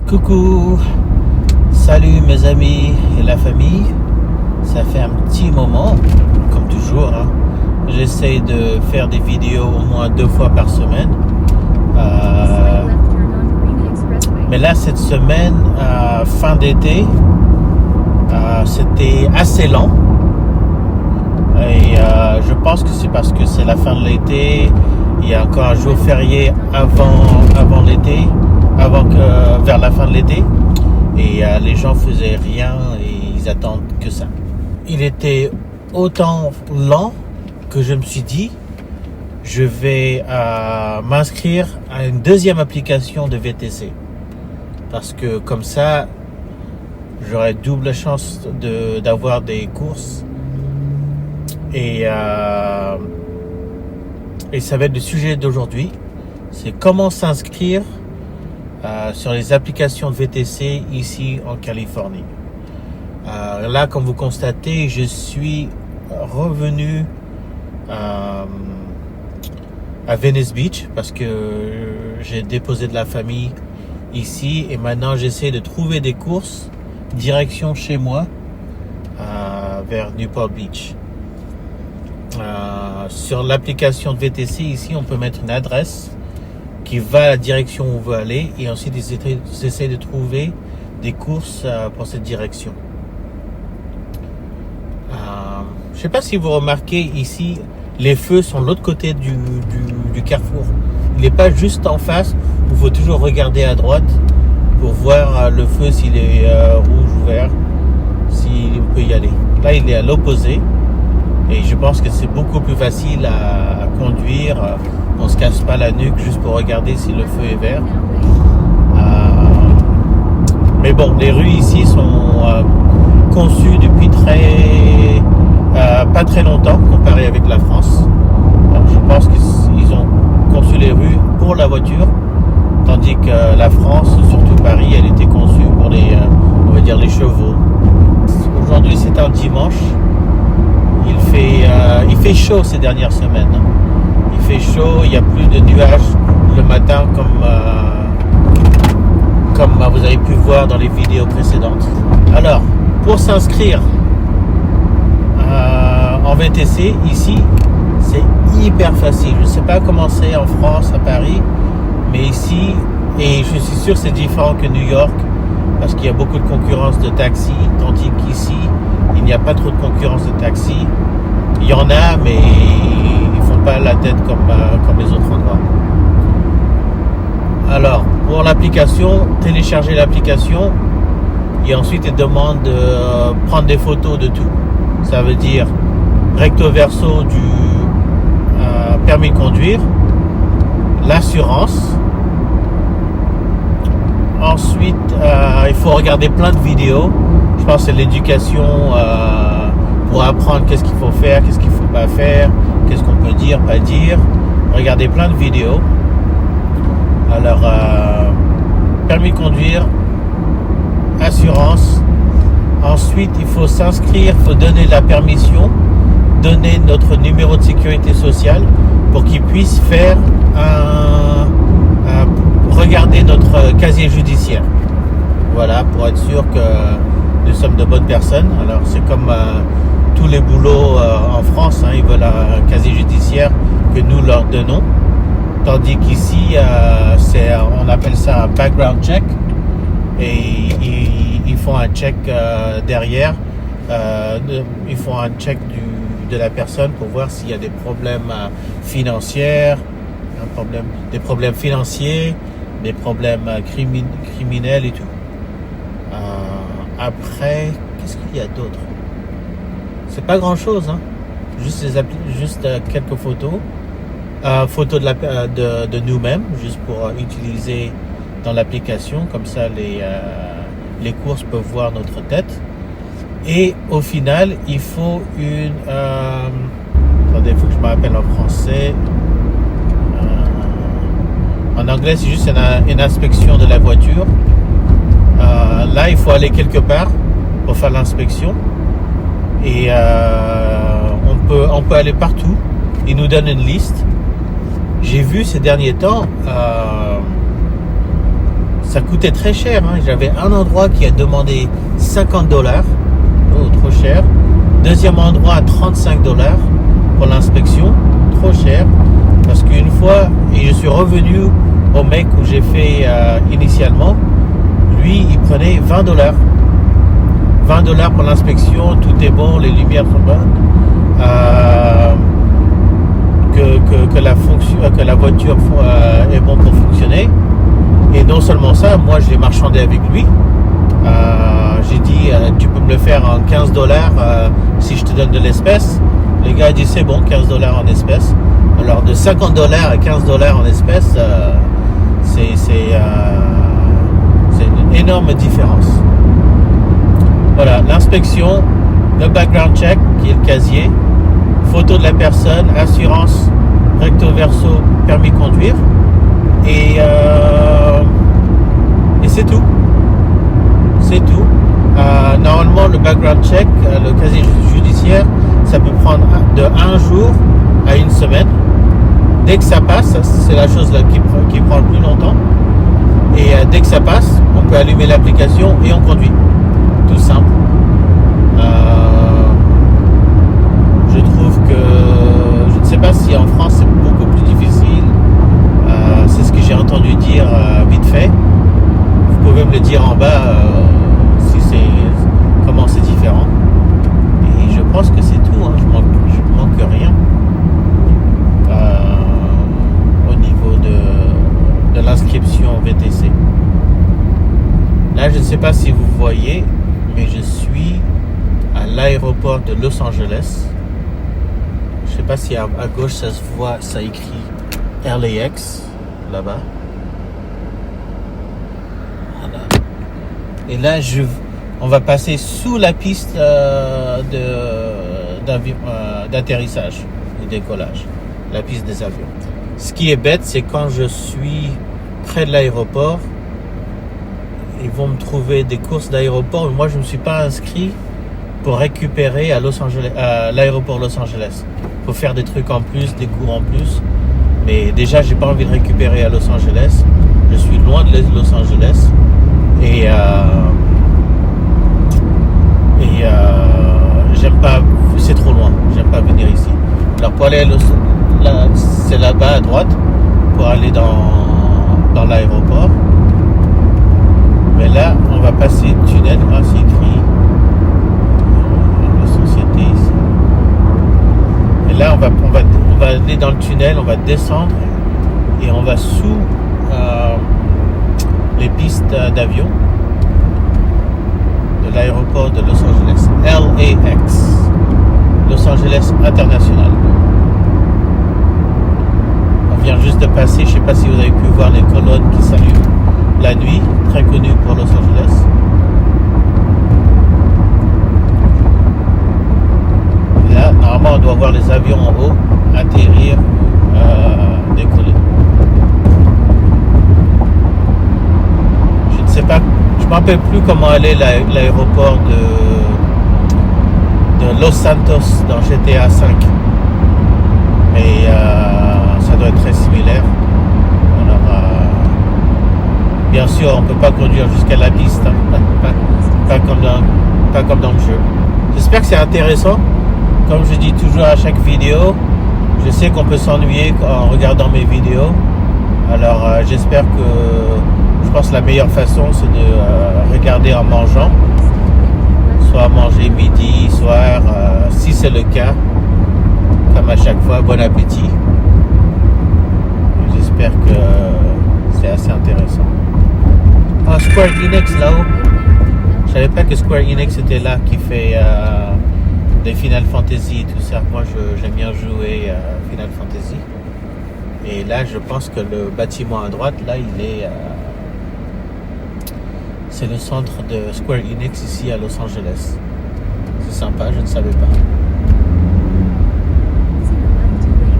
Coucou, salut mes amis et la famille. Ça fait un petit moment, comme toujours, hein. J'essaie de faire des vidéos au moins 2 fois par semaine. Mais là, cette semaine, fin d'été, c'était assez lent. Et je pense que c'est parce que c'est la fin de l'été. Il y a encore un jour férié avant l'été, vers la fin de l'été. Et les gens faisaient rien et ils attendent que ça. Il était autant lent que je me suis dit, je vais m'inscrire à une deuxième application de VTC. Parce que comme ça, j'aurai double chance d'avoir des courses. Et ça va être le sujet d'aujourd'hui. C'est comment s'inscrire sur les applications de VTC ici en Californie. Là, comme vous constatez, je suis revenu à Venice Beach parce que j'ai déposé de la famille ici et maintenant j'essaie de trouver des courses direction chez moi vers Newport Beach. Sur l'application de VTC ici, on peut mettre une adresse qui va à la direction où on veut aller et ensuite ils essaient de trouver des courses pour cette direction. Je ne sais pas si vous remarquez ici, les feux sont de l'autre côté du carrefour. Il n'est pas juste en face où il faut toujours regarder à droite pour voir le feu s'il est rouge ou vert, s'il peut y aller. Là, il est à l'opposé et je pense que c'est beaucoup plus facile à conduire. On ne se casse pas la nuque juste pour regarder si le feu est vert. Mais bon, les rues ici sont conçues depuis pas très longtemps comparé avec la France. Alors, je pense qu'ils ont conçu les rues pour la voiture, tandis que la France, surtout Paris, elle était conçue pour on va dire les chevaux. Aujourd'hui, c'est un dimanche. Il fait chaud ces dernières semaines. Il fait chaud, il n'y a plus de nuages le matin comme vous avez pu voir dans les vidéos précédentes. Alors, pour s'inscrire en VTC ici, c'est hyper facile. Je ne sais pas comment c'est en France, à Paris, mais ici, et je suis sûr que c'est différent que New York, parce qu'il y a beaucoup de concurrence de taxis, tandis qu'ici, il n'y a pas trop de concurrence de taxis. Il y en a, mais ils font pas la tête comme les autres endroits. Alors, pour l'application, télécharger l'application et ensuite il demande de prendre des photos de tout. Ça veut dire recto verso du permis de conduire, l'assurance. Ensuite, il faut regarder plein de vidéos. Je pense que c'est l'éducation pour apprendre qu'est-ce qu'il faut faire, qu'est-ce qu'il ne faut pas faire, qu'est-ce qu'on peut dire, pas dire. Regardez plein de vidéos. Alors, permis de conduire, assurance. Ensuite, il faut s'inscrire, il faut donner la permission, donner notre numéro de sécurité sociale pour qu'ils puissent faire regarder notre casier judiciaire. Voilà, pour être sûr que nous sommes de bonnes personnes. Alors, c'est comme tous les boulots en France, hein, ils veulent un casier judiciaire que nous leur donnons. Tandis qu'ici, on appelle ça un background check. Et ils font un check derrière. Ils font un check de la personne pour voir s'il y a des problèmes financiers, des problèmes financiers, des problèmes criminels et tout. Après, qu'est-ce qu'il y a d'autre? C'est pas grand-chose, hein. Juste quelques photos. Photos de nous-mêmes, juste pour utiliser dans l'application, comme ça les courses peuvent voir notre tête. Et au final, il faut attendez, il faut que je me rappelle en français. En anglais, c'est juste une inspection de la voiture. Là, il faut aller quelque part pour faire l'inspection. Et on peut aller partout. Il nous donne une liste. J'ai vu ces derniers temps, ça coûtait très cher. Hein. J'avais un endroit qui a demandé $50. Oh, trop cher. Deuxième endroit, $35 pour l'inspection. Trop cher. Parce qu'une fois, et je suis revenu au mec où j'ai fait initialement, lui, il prenait $20. $20 pour l'inspection, tout est bon, les lumières sont bonnes. Que la voiture est bon pour fonctionner. Et non seulement ça, moi je l'ai marchandé avec lui. J'ai dit tu peux me le faire en $15 si je te donne de l'espèce. Le gars a dit c'est bon, $15 en espèces. Alors de $50 à $15 en espèces, c'est une énorme différence. Voilà, l'inspection, le background check qui est le casier, photo de la personne, assurance, recto verso, permis de conduire et c'est tout. C'est tout. Normalement, le background check, le casier judiciaire, ça peut prendre de 1 jour à 1 semaine. Dès que ça passe, c'est la chose là qui prend le plus longtemps. Et dès que ça passe, on peut allumer l'application et on conduit. Tout simple. Je trouve que je ne sais pas si en France c'est beaucoup plus difficile. C'est ce que j'ai entendu dire vite fait. Vous pouvez me le dire en bas si c'est comment c'est différent. Et je pense que c'est tout. Hein. Je manque rien au niveau de l'inscription VTC. Là, je ne sais pas si vous voyez, mais je suis à l'aéroport de Los Angeles. Je ne sais pas si à gauche ça se voit, ça écrit LAX là-bas. Voilà. Et là, on va passer sous la piste d'atterrissage ou décollage, la piste des avions. Ce qui est bête, c'est quand je suis près de l'aéroport, ils vont me trouver des courses d'aéroport. Moi, je ne me suis pas inscrit pour récupérer à l'aéroport Los Angeles. Il faut faire des trucs en plus, des cours en plus. Mais déjà, j'ai pas envie de récupérer à Los Angeles. Je suis loin de Los Angeles. Et j'aime pas, c'est trop loin. J'aime pas venir ici. Alors pour aller c'est là-bas à droite pour aller dans l'aéroport. Mais là, on va passer le tunnel. Ah, c'est écrit la société ici. Et là, on va aller dans le tunnel, on va descendre et on va sous les pistes d'avion de l'aéroport de Los Angeles. LAX. Los Angeles International. On vient juste de passer, je ne sais pas si vous avez pu voir les colonnes qui s'allument la nuit, très connu pour Los Angeles. Là, normalement, on doit voir les avions en haut atterrir, décoller. Je ne sais pas, je ne me rappelle plus comment aller l'aéroport de Los Santos dans GTA 5. Mais ça doit être très similaire. Alors, bien sûr, on ne peut pas conduire jusqu'à la piste, hein. pas comme dans le jeu. J'espère que c'est intéressant. Comme je dis toujours à chaque vidéo, je sais qu'on peut s'ennuyer en regardant mes vidéos. Alors j'espère je pense que la meilleure façon c'est de regarder en mangeant. Soit manger midi, soir, si c'est le cas. Comme à chaque fois, bon appétit. J'espère que c'est assez intéressant. Ah, Square Enix là-haut. Je savais pas que Square Enix était là, qui fait des Final Fantasy et tout ça. Moi, j'aime bien jouer Final Fantasy. Et là, je pense que le bâtiment à droite, là, c'est le centre de Square Enix ici à Los Angeles. C'est sympa, je ne savais pas.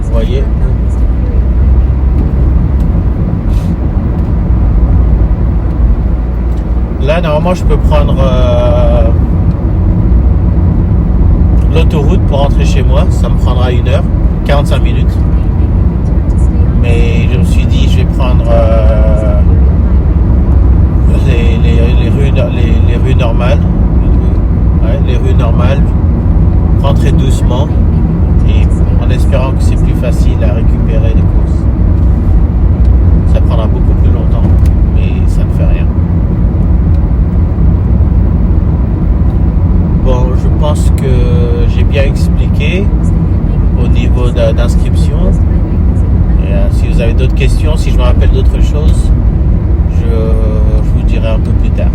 Vous voyez? Là, normalement, je peux prendre l'autoroute pour rentrer chez moi. Ça me prendra 1 heure, 45 minutes. Mais je me suis dit, je vais prendre normal, rentrer doucement et en espérant que c'est plus facile à récupérer les courses. Ça prendra beaucoup plus longtemps, mais ça ne fait rien. Bon, je pense que j'ai bien expliqué au niveau d'inscription. Et si vous avez d'autres questions, si je me rappelle d'autres choses, je vous dirai un peu plus tard.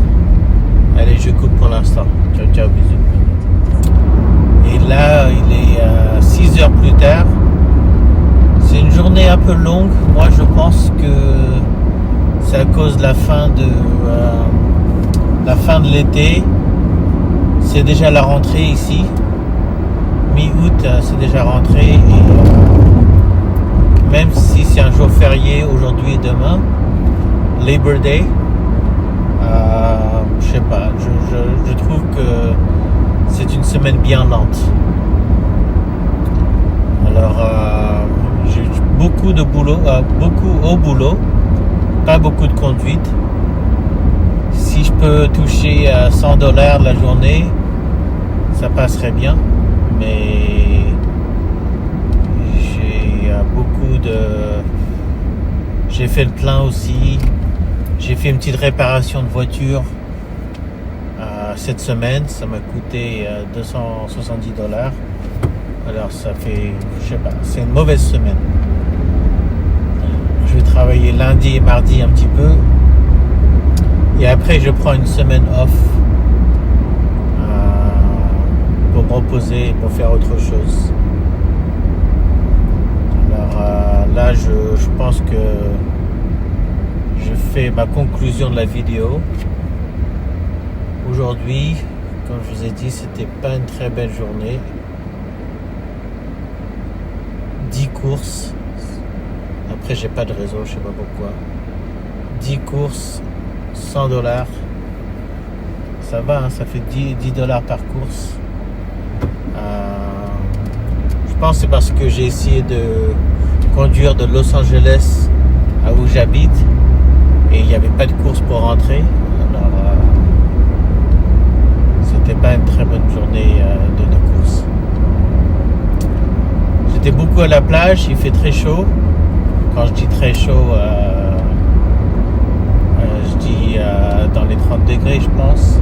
Allez, je coupe pour l'instant. Ciao, ciao, bisous. Et là, il est 6 heures plus tard. C'est une journée un peu longue. Moi, je pense que c'est à cause de la fin de l'été. C'est déjà la rentrée ici. Mi-août, c'est déjà rentré. Et même si c'est un jour férié aujourd'hui et demain, Labor Day, je sais pas, je trouve que c'est une semaine bien lente. Alors, j'ai beaucoup de boulot, beaucoup au boulot, pas beaucoup de conduite. Si je peux toucher $100 la journée, ça passerait bien, mais j'ai beaucoup de... J'ai fait le plein aussi. J'ai fait une petite réparation de voiture cette semaine. Ça m'a coûté $270. Alors ça fait, je sais pas, c'est une mauvaise semaine. Je vais travailler lundi et mardi un petit peu. Et après je prends une semaine off pour me reposer, pour faire autre chose. Alors là je pense que je fais ma conclusion de la vidéo. Aujourd'hui, comme je vous ai dit, c'était pas une très belle journée. 10 courses. Après, j'ai pas de réseau, je sais pas pourquoi. 10 courses, $100. Ça va, hein, ça fait $10 par course. Je pense que c'est parce que j'ai essayé de conduire de Los Angeles à où j'habite et il n'y avait pas de course pour rentrer. Alors, c'était pas une très bonne journée de course. J'étais beaucoup à la plage, il fait très chaud. Quand je dis très chaud, je dis dans les 30 degrés, je pense.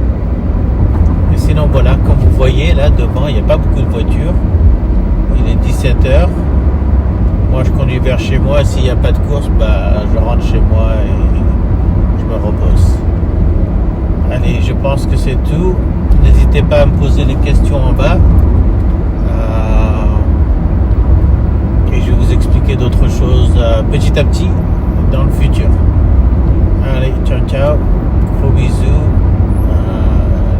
Et sinon, voilà, comme vous voyez, là devant, il n'y a pas beaucoup de voitures. Il est 17h. Moi, je conduis vers chez moi. S'il n'y a pas de course, je rentre chez moi et je me repose. Allez, je pense que c'est tout. N'hésitez pas à me poser les questions en bas. Et je vais vous expliquer d'autres choses petit à petit dans le futur. Allez, ciao, ciao. Gros bisous,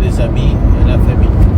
les amis et la famille.